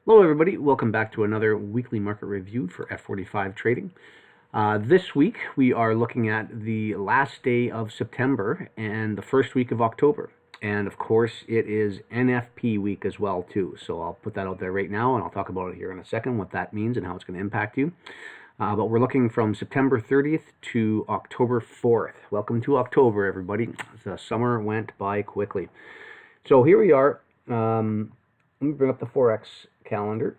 Hello everybody, welcome back to another weekly market review for F45 trading. This week we are looking at the last day of September and the first week of October. And of course it is NFP week as well too. So I'll put that out there right now and I'll talk about it here in a second, what that means and how it's going to impact you. But we're looking from September 30th to October 4th. Welcome to October everybody. The summer went by quickly. So here we are. Let me bring up the Forex calendar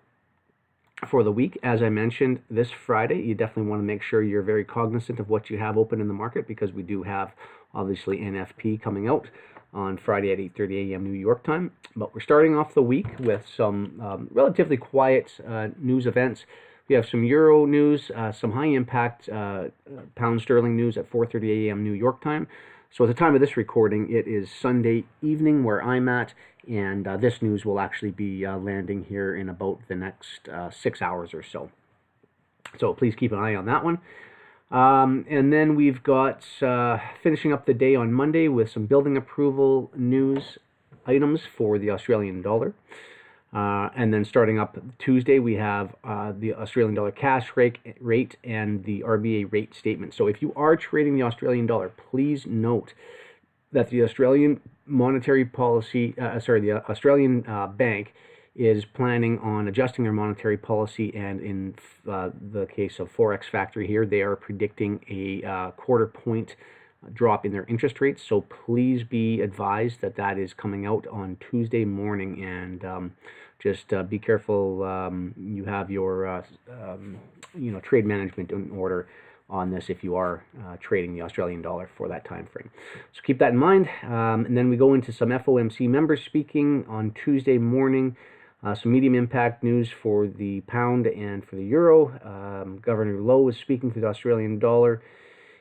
for the week. As I mentioned, this Friday, you definitely want to make sure you're very cognizant of what you have open in the market because we do have, obviously, NFP coming out on Friday at 8:30 a.m. New York time. But we're starting off the week with some relatively quiet news events. We have some Euro news, some high-impact pound sterling news at 4:30 a.m. New York time. So at the time of this recording, it is Sunday evening where I'm at, and this news will actually be landing here in about the next 6 hours or so. So please keep an eye on that one. And then we've got finishing up the day on Monday with some building approval news items for the Australian dollar. And then starting up Tuesday, we have the Australian dollar cash rate and the RBA rate statement. So if you are trading the Australian dollar, please note that the Australian monetary policy, the Australian bank is planning on adjusting their monetary policy. And in the case of Forex Factory here, they are predicting a quarter point drop in their interest rates. So please be advised that that is coming out on Tuesday morning, and just be careful you have your trade management in order on this if you are trading the Australian dollar for that time frame. So keep that in mind. And then we go into some FOMC members speaking on Tuesday morning. Some medium impact news for the pound and for the euro. Governor Lowe is speaking for the Australian dollar.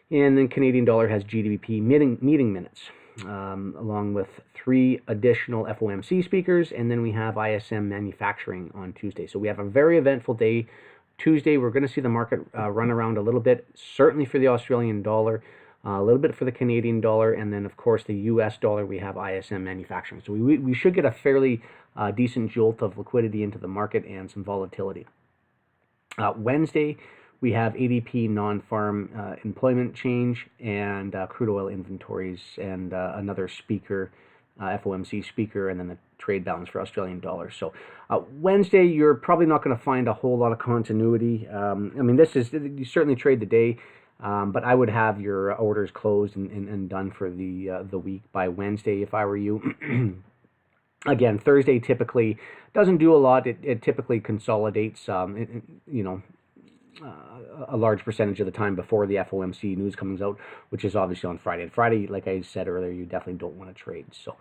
And then Canadian dollar has GDP meeting minutes, along with 3 additional FOMC speakers. And then we have ISM manufacturing on Tuesday. So we have a very eventful day. Tuesday, we're going to see the market run around a little bit, certainly for the Australian dollar, a little bit for the Canadian dollar, and then, of course, the U.S. dollar, we have ISM manufacturing. So we should get a fairly decent jolt of liquidity into the market and some volatility. Wednesday, we have ADP non-farm employment change and crude oil inventories and another speaker, FOMC speaker, and then the trade balance for Australian dollars. So Wednesday, you're probably not going to find a whole lot of continuity. I mean, you certainly trade the day, but I would have your orders closed and done for the week by Wednesday if I were you. Again, Thursday typically doesn't do a lot. It typically consolidates, a large percentage of the time before the FOMC news comes out, which is obviously on Friday. And Friday, like I said earlier, you definitely don't want to trade. So,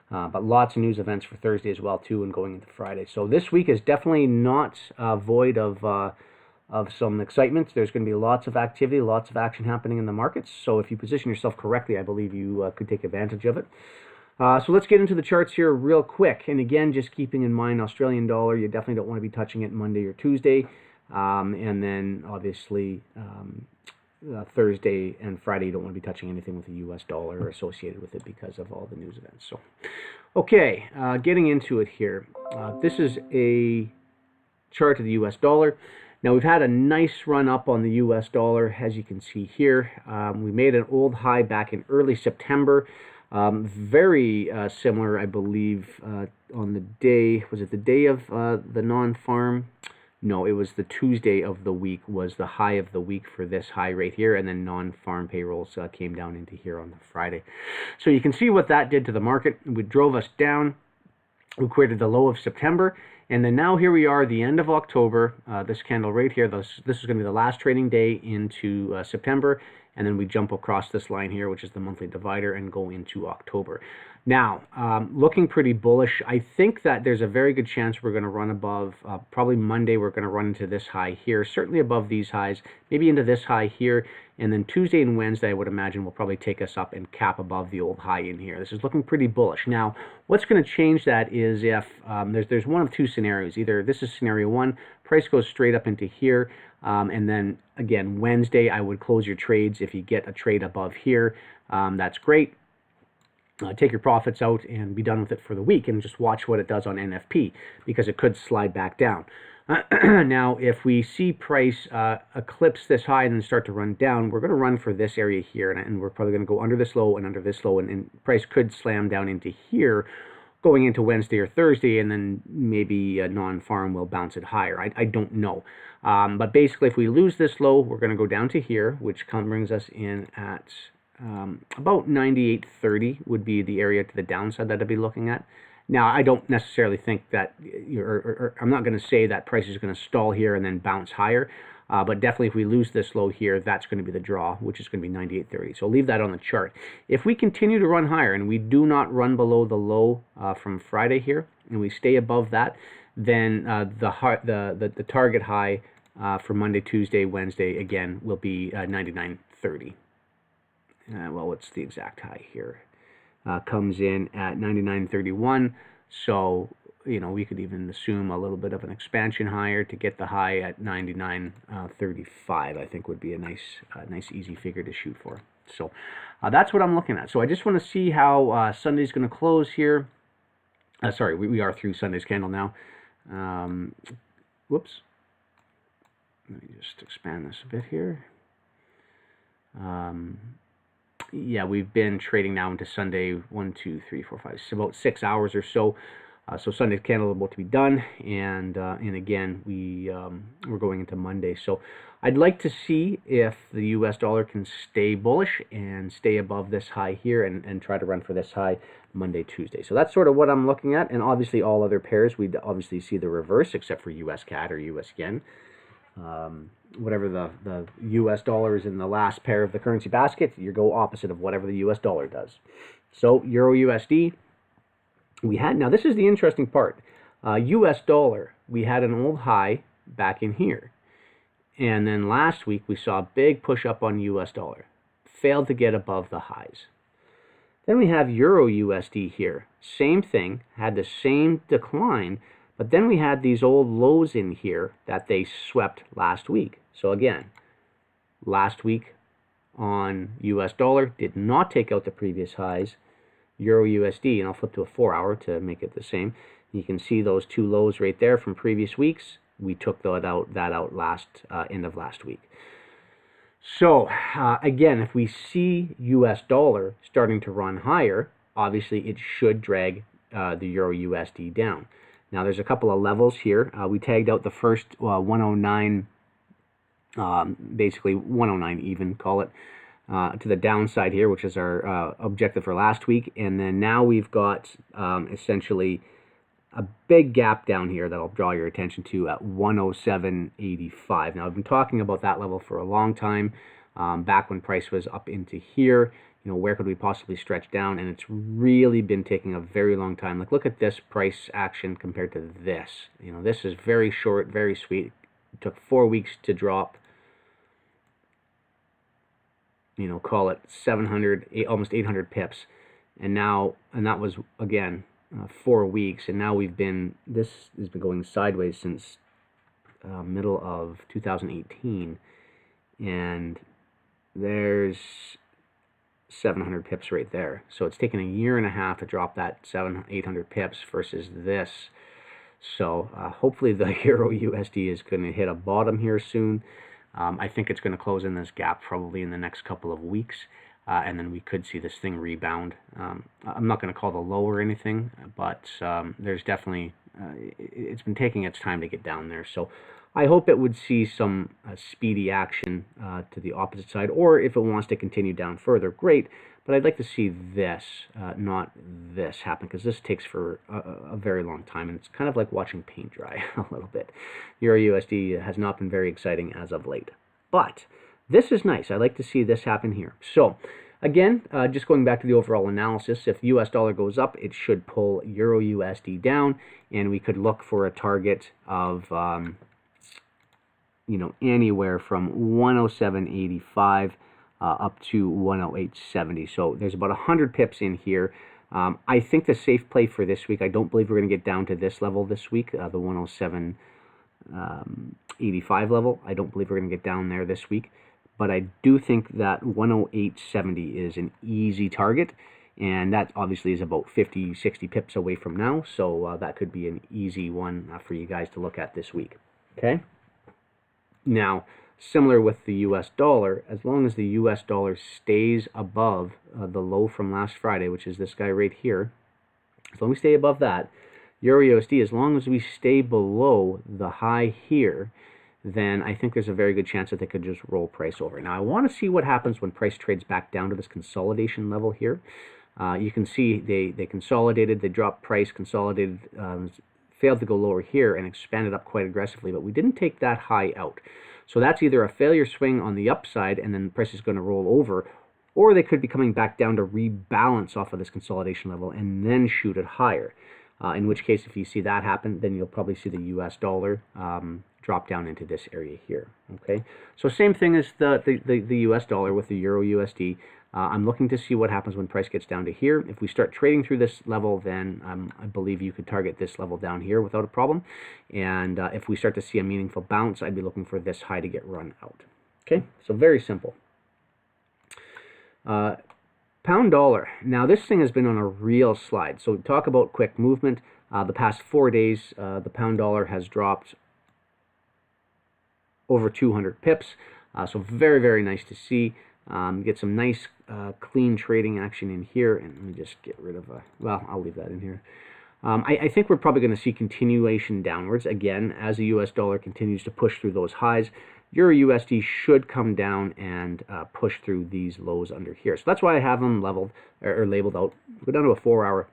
but lots of news events for Thursday as well too, and going into Friday. So this week is definitely not void of some excitement. There's going to be lots of activity, lots of action happening in the markets. So if you position yourself correctly, I believe you could take advantage of it. So let's get into the charts here real quick. And again, just keeping in mind Australian dollar, you definitely don't want to be touching it Monday or Tuesday. And then obviously Thursday and Friday, you don't want to be touching anything with the U.S. dollar or associated with it because of all the news events. So, okay, getting into it here. This is a chart of the U.S. dollar. Now, we've had a nice run up on the U.S. dollar, as you can see here. We made an old high back in early September. Very similar, I believe, on the day, was it the day of the non-farm? No, it was the Tuesday of the week was the high of the week for this high right here, and then non-farm payrolls came down into here on the Friday. So you can see what that did to the market. It drove us down. We created the low of September, and then now here we are, the end of October. This candle right here, this is going to be the last trading day into September, and then we jump across this line here, which is the monthly divider, and go into October. Now, looking pretty bullish. I think that there's a very good chance we're going to run above, probably Monday we're going to run into this high here, certainly above these highs, maybe into this high here, and then Tuesday and Wednesday I would imagine will probably take us up and cap above the old high in here. This is looking pretty bullish. Now, what's going to change that is if there's one of two scenarios. Either this is scenario one, price goes straight up into here, and then again, Wednesday I would close your trades if you get a trade above here. That's great. take your profits out and be done with it for the week and just watch what it does on NFP, because it could slide back down. Now, if we see price eclipse this high and then start to run down, we're going to run for this area here, and we're probably going to go under this low and under this low, and price could slam down into here going into Wednesday or Thursday, and then maybe a non-farm will bounce it higher. I don't know. But basically, if we lose this low, we're going to go down to here, which brings us in at about 98.30 would be the area to the downside that I'd be looking at. Now, I don't necessarily think that, or I'm not going to say that price is going to stall here and then bounce higher, but definitely if we lose this low here, that's going to be the draw, which is going to be 98.30. So leave that on the chart. If we continue to run higher and we do not run below the low from Friday here, and we stay above that, then the target high for Monday, Tuesday, Wednesday, again, will be 99.30. Well, what's the exact high here? Comes in at 99.31, so we could even assume a little bit of an expansion higher to get the high at 99.35. I think would be a nice easy figure to shoot for. So that's what I'm looking at. So I just want to see how Sunday's going to close here. Sorry, we are through Sunday's candle now. Whoops. Let me just expand this a bit here. Yeah, we've been trading now into Sunday, 1, 2, 3, 4, 5, so about 6 hours or so. So Sunday's candle is about to be done, and again we're going into Monday. So I'd like to see if the U.S. dollar can stay bullish and stay above this high here, and try to run for this high Monday, Tuesday. So that's sort of what I'm looking at, and obviously all other pairs we'd obviously see the reverse, except for U.S. CAD or U.S. yen. Whatever the U.S. dollar is in the last pair of the currency basket, you go opposite of whatever the U.S. dollar does. So Euro USD, we had, now this is the interesting part, U.S. dollar, we had an old high back in here. And then last week we saw a big push up on U.S. dollar, failed to get above the highs. Then we have Euro USD here, same thing, had the same decline, but then we had these old lows in here that they swept last week. So again, last week on US dollar did not take out the previous highs. Euro USD, and I'll flip to a 4-hour to make it the same. You can see those two lows right there from previous weeks. We took that out last end of last week. So again, if we see US dollar starting to run higher, obviously it should drag the Euro USD down. Now, there's a couple of levels here. We tagged out the first 109, basically 109 even, call it, to the downside here, which is our objective for last week. And then now we've got essentially a big gap down here that I'll draw your attention to at 107.85. Now, I've been talking about that level for a long time, back when price was up into here. Where could we possibly stretch down? And it's really been taking a very long time. Like, look at this price action compared to this. This is very short, very sweet. It took 4 weeks to drop, call it 700, almost 800 pips. And that was, again, 4 weeks. And now this has been going sideways since middle of 2018. And there's 700 pips right there. So it's taken a year and a half to drop that 800 pips versus this. So hopefully the Euro USD is going to hit a bottom here soon. I think it's going to close in this gap probably in the next couple of weeks, and then we could see this thing rebound. I'm not going to call the low or anything, but there's definitely it's been taking its time to get down there. So I hope it would see some speedy action to the opposite side, or if it wants to continue down further, great. But I'd like to see this, not this, happen, because this takes for a very long time, and it's kind of like watching paint dry a little bit. Euro USD has not been very exciting as of late. But this is nice. I'd like to see this happen here. So, again, just going back to the overall analysis, if US dollar goes up, it should pull Euro USD down, and we could look for a target of anywhere from 107.85 up to 108.70. So there's about 100 pips in here. I think the safe play for this week, I don't believe we're going to get down to this level this week, the 107.85 level. I don't believe we're going to get down there this week. But I do think that 108.70 is an easy target. And that obviously is about 50, 60 pips away from now, so that could be an easy one for you guys to look at this week. Okay? Now, similar with the US dollar, as long as the US dollar stays above the low from last Friday, which is this guy right here, as long as we stay above that, Euro USD, as long as we stay below the high here, then I think there's a very good chance that they could just roll price over. Now, I want to see what happens when price trades back down to this consolidation level here. You can see they consolidated, they dropped price, consolidated, failed to go lower here, and expanded up quite aggressively, but we didn't take that high out. So that's either a failure swing on the upside, and then the price is going to roll over, or they could be coming back down to rebalance off of this consolidation level and then shoot it higher. In which case, if you see that happen, then you'll probably see the US dollar drop down into this area here. Okay, so same thing as the US dollar with the Euro USD. I'm looking to see what happens when price gets down to here. If we start trading through this level, then I believe you could target this level down here without a problem. And if we start to see a meaningful bounce, I'd be looking for this high to get run out. Okay, so very simple. Pound dollar. Now this thing has been on a real slide. So talk about quick movement. The past 4 days, the pound dollar has dropped over 200 pips. So very, very nice to see. Get some nice clean trading action in here. And let me just get rid of well, I'll leave that in here. I think we're probably going to see continuation downwards again as the US dollar continues to push through those highs. Euro USD should come down and push through these lows under here. So that's why I have them leveled or labeled out. Go down to a 4-hour.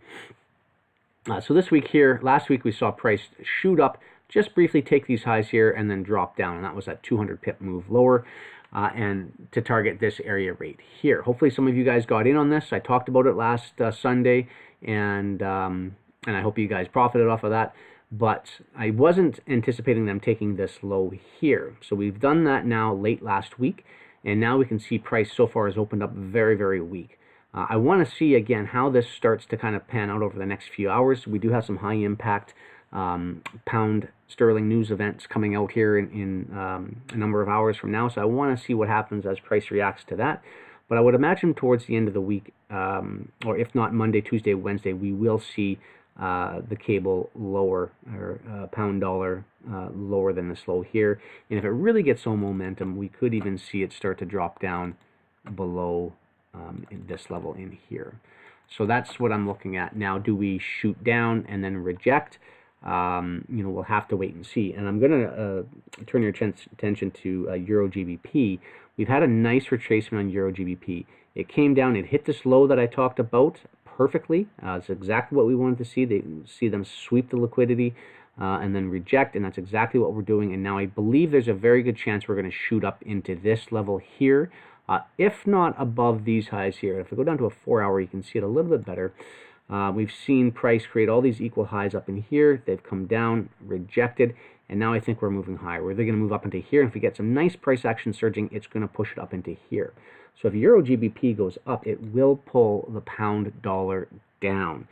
So this week here, last week we saw price shoot up, just briefly take these highs here and then drop down. And that was that 200 pip move lower. And to target this area right here. Hopefully some of you guys got in on this. I talked about it last Sunday, and I hope you guys profited off of that. But I wasn't anticipating them taking this low here. So we've done that now late last week, and now we can see price so far has opened up very, very weak. I want to see again how this starts to kind of pan out over the next few hours. We do have some high impact pound sterling news events coming out here in a number of hours from now. So I want to see what happens as price reacts to that. But I would imagine towards the end of the week, or if not Monday, Tuesday, Wednesday, we will see the cable lower, or pound dollar lower than this low here. And if it really gets some momentum, we could even see it start to drop down below in this level in here. So that's what I'm looking at. Now, do we shoot down and then reject? We'll have to wait and see. And I'm going to turn your attention to Euro GBP. We've had a nice retracement on Euro GBP. It came down, it hit this low that I talked about perfectly. It's exactly what we wanted to see. They see them sweep the liquidity and then reject, and that's exactly what we're doing. And now I believe there's a very good chance we're going to shoot up into this level here, if not above these highs here. If we go down to a 4-hour, you can see it a little bit better. We've seen price create all these equal highs up in here. They've come down, rejected, and now I think we're moving higher. We're going to move up into here, and if we get some nice price action surging, it's going to push it up into here. So if Euro GBP goes up, it will pull the pound dollar down,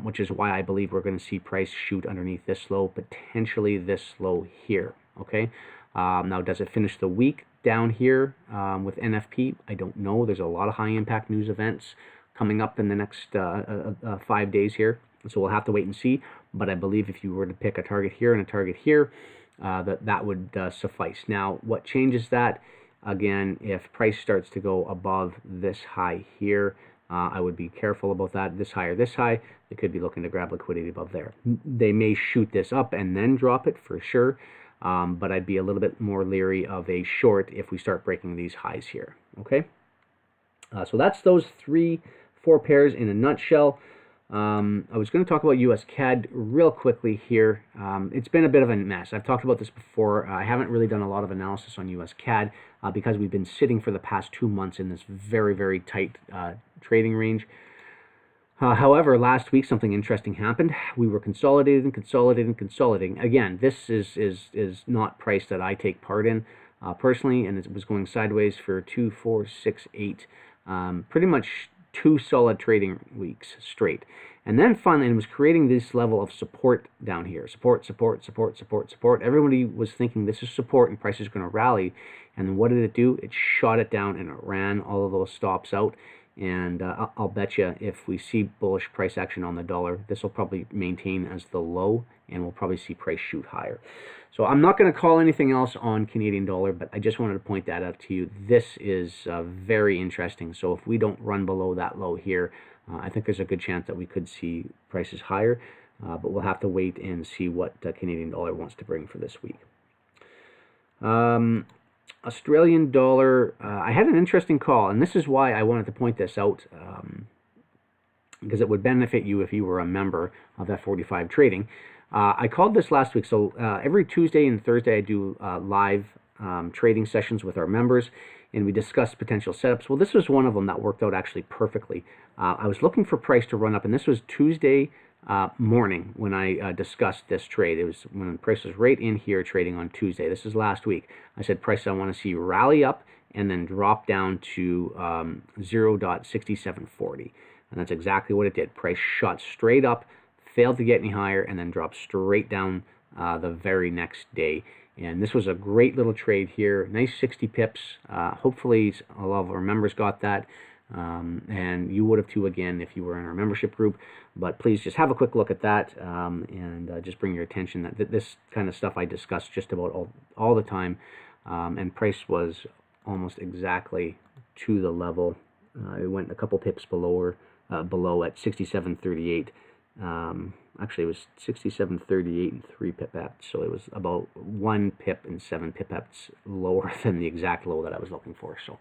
which is why I believe we're going to see price shoot underneath this low, potentially this low here. Okay. Now, does it finish the week down here with NFP? I don't know. There's a lot of high impact news events coming up in the next 5 days here. So we'll have to wait and see. But I believe if you were to pick a target here and a target here, that would suffice. Now, what changes that? Again, if price starts to go above this high here, I would be careful about that. This high or this high, they could be looking to grab liquidity above there. They may shoot this up and then drop it for sure. But I'd be a little bit more leery of a short if we start breaking these highs here. Okay. So that's those 4 pairs in a nutshell. I was going to talk about US CAD real quickly here. It's been a bit of a mess. I've talked about this before. I haven't really done a lot of analysis on US CAD because we've been sitting for the past 2 months in this very, very tight trading range. However, last week something interesting happened. We were consolidating. Again, this is not price that I take part in personally, and it was going sideways for 2, 4, 6, 8, pretty much 2 solid trading weeks straight. And then finally, it was creating this level of support down here. Support. Everybody was thinking this is support and price is going to rally. And what did it do? It shot it down and it ran all of those stops out. And I'll bet you if we see bullish price action on the dollar, this will probably maintain as the low, and we'll probably see price shoot higher. So I'm not going to call anything else on Canadian dollar, but I just wanted to point that out to you. This is very interesting. So if we don't run below that low here, I think there's a good chance that we could see prices higher, but we'll have to wait and see what Canadian dollar wants to bring for this week. Australian dollar, I had an interesting call, and this is why I wanted to point this out, because it would benefit you if you were a member of F45 Trading. I called this last week, so every Tuesday and Thursday I do live trading sessions with our members, and we discuss potential setups. Well, this was one of them that worked out actually perfectly. I was looking for price to run up, and this was Tuesday morning when I discussed this trade. It was when the price was right in here trading on Tuesday. This is last week. I said price I want to see rally up and then drop down to 0.6740. And that's exactly what it did. Price shot straight up, failed to get any higher, and then dropped straight down the very next day. And this was a great little trade here. Nice 60 pips. Hopefully a lot of our members got that. And you would have too, again, if you were in our membership group. But please just have a quick look at that, and just bring your attention that this kind of stuff I discuss just about all the time. And price was almost exactly to the level. It went a couple pips below at 67.38. Actually, it was 67.38 and 3 pipettes, so it was about 1 pip and 7 pipettes lower than the exact low that I was looking for. So,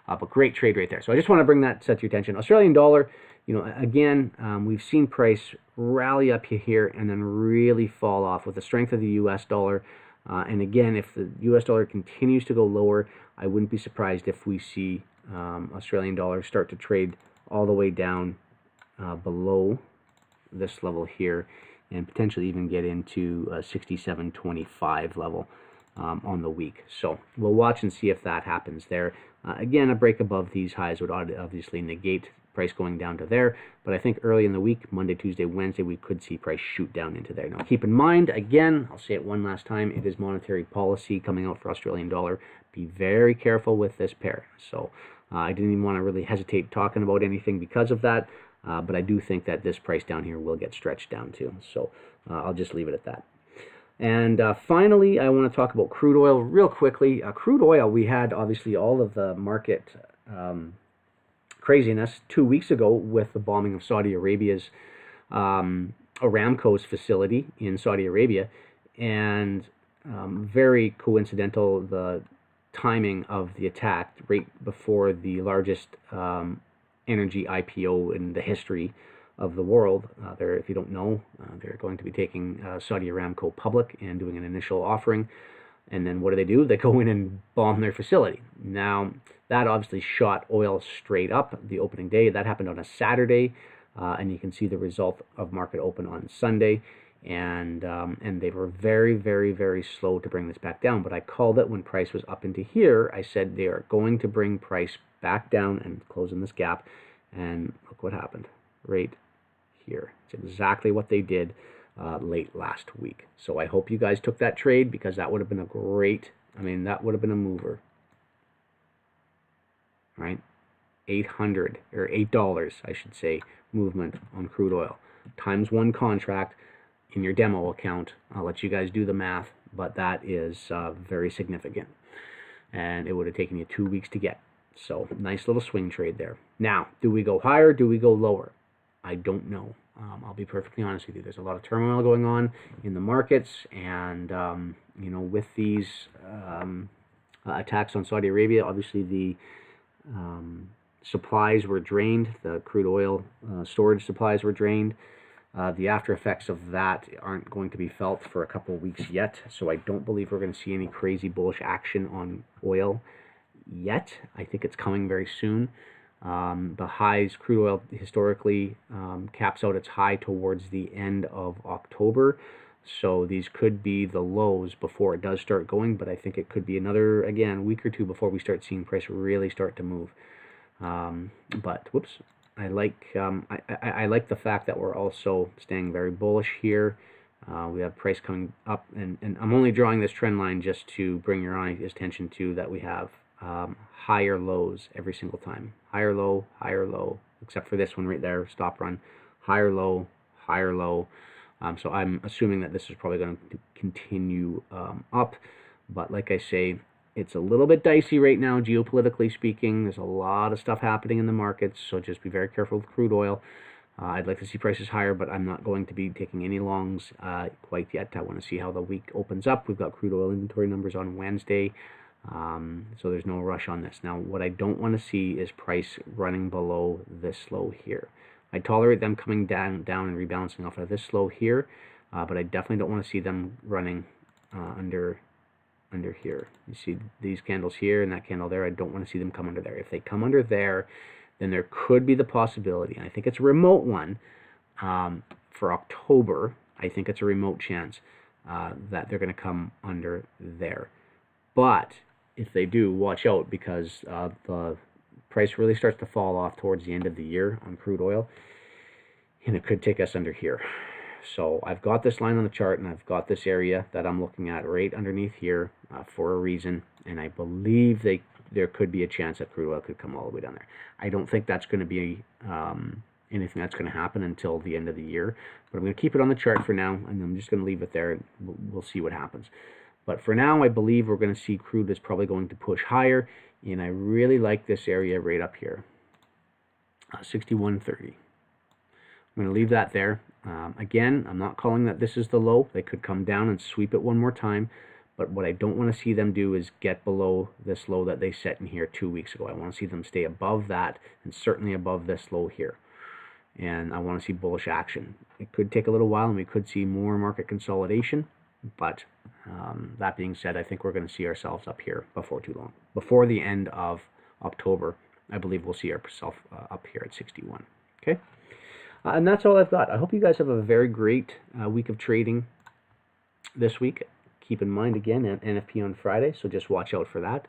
but great trade right there. So I just want to bring that to your attention. Australian dollar, again, we've seen price rally up here and then really fall off with the strength of the U.S. dollar. And again, if the U.S. dollar continues to go lower, I wouldn't be surprised if we see Australian dollar start to trade all the way down below this level here, and potentially even get into 67.25 level on the week. So we'll watch and see if that happens there. Again, a break above these highs would obviously negate price going down to there, but I think early in the week, Monday, Tuesday, Wednesday, we could see price shoot down into there. Now keep in mind, again, I'll say it one last time, it is monetary policy coming out for Australian dollar. Be very careful with this pair. So I didn't even want to really hesitate talking about anything because of that. But I do think that this price down here will get stretched down too. So I'll just leave it at that. And finally, I want to talk about crude oil real quickly. Crude oil, we had obviously all of the market craziness 2 weeks ago with the bombing of Saudi Arabia's Aramco's facility in Saudi Arabia. And very coincidental, the timing of the attack right before the largest energy IPO in the history of the world. If you don't know, they're going to be taking Saudi Aramco public and doing an initial offering. And then what do? They go in and bomb their facility. Now, that obviously shot oil straight up the opening day. That happened on a Saturday, and you can see the result of market open on Sunday. And they were very, very, very slow to bring this back down. But I called it when price was up into here. I said they are going to bring price back down and close in this gap. And look what happened right here. It's exactly what they did late last week. So I hope you guys took that trade, because that would have been a great, that would have been a mover. Right? $800 or $8, I should say, movement on crude oil. Times one contract in your demo account. I'll let you guys do the math, but that is very significant. And it would have taken you 2 weeks to get. So nice little swing trade there. Now, do we go higher? Do we go lower? I don't know. I'll be perfectly honest with you. There's a lot of turmoil going on in the markets, and with these attacks on Saudi Arabia, obviously the supplies were drained. The crude oil storage supplies were drained. The after effects of that aren't going to be felt for a couple of weeks yet, so I don't believe we're going to see any crazy bullish action on oil yet. I think it's coming very soon. The highs, crude oil historically caps out its high towards the end of October, so these could be the lows before it does start going, but I think it could be another, again, week or two before we start seeing price really start to move. But whoops, I like the fact that we're also staying very bullish here. We have price coming up, and I'm only drawing this trend line just to bring your attention to that we have higher lows every single time. higher low, except for this one right there, stop run, higher low, higher low. So I'm assuming that this is probably going to continue up. But like I say, it's a little bit dicey right now, geopolitically speaking. There's a lot of stuff happening in the markets, so just be very careful with crude oil. I'd like to see prices higher, but I'm not going to be taking any longs quite yet. I want to see how the week opens up. We've got crude oil inventory numbers on Wednesday, so there's no rush on this. Now, what I don't want to see is price running below this low here. I tolerate them coming down and rebalancing off of this low here, but I definitely don't want to see them running under here. You see these candles here and that candle there. I don't want to see them come under there. If they come under there, then there could be the possibility, and I think it's a remote one for October. I think it's a remote chance that they're going to come under there. But if they do, watch out, because the price really starts to fall off towards the end of the year on crude oil, and it could take us under here. So I've got this line on the chart, and I've got this area that I'm looking at right underneath here for a reason, and I believe there could be a chance that crude oil could come all the way down there. I don't think that's going to be anything that's going to happen until the end of the year, but I'm going to keep it on the chart for now, and I'm just going to leave it there, and we'll see what happens. But for now, I believe we're going to see crude is probably going to push higher, and I really like this area right up here, 61.30. I'm going to leave that there. Again, I'm not calling that this is the low. They could come down and sweep it one more time. But what I don't want to see them do is get below this low that they set in here 2 weeks ago. I want to see them stay above that and certainly above this low here. And I want to see bullish action. It could take a little while and we could see more market consolidation. But that being said, I think we're going to see ourselves up here before too long. Before the end of October, I believe we'll see ourselves up here at 61. Okay? And that's all I've got. I hope you guys have a very great week of trading this week. Keep in mind, again, NFP on Friday, so just watch out for that.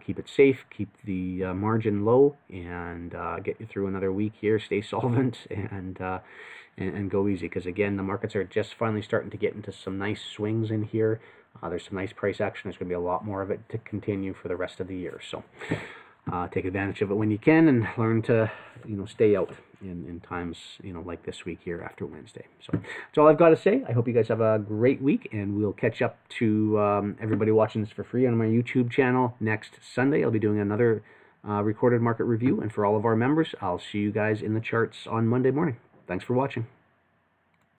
Keep it safe, keep the margin low, and get you through another week here. Stay solvent and go easy, because, again, the markets are just finally starting to get into some nice swings in here. There's some nice price action. There's going to be a lot more of it to continue for the rest of the year. So take advantage of it when you can, and learn to stay out in times like this week here after Wednesday. So that's all I've got to say. I hope you guys have a great week, and we'll catch up to everybody watching this for free on my YouTube channel next Sunday. I'll be doing another recorded market review, and for all of our members, I'll see you guys in the charts on Monday morning. Thanks for watching.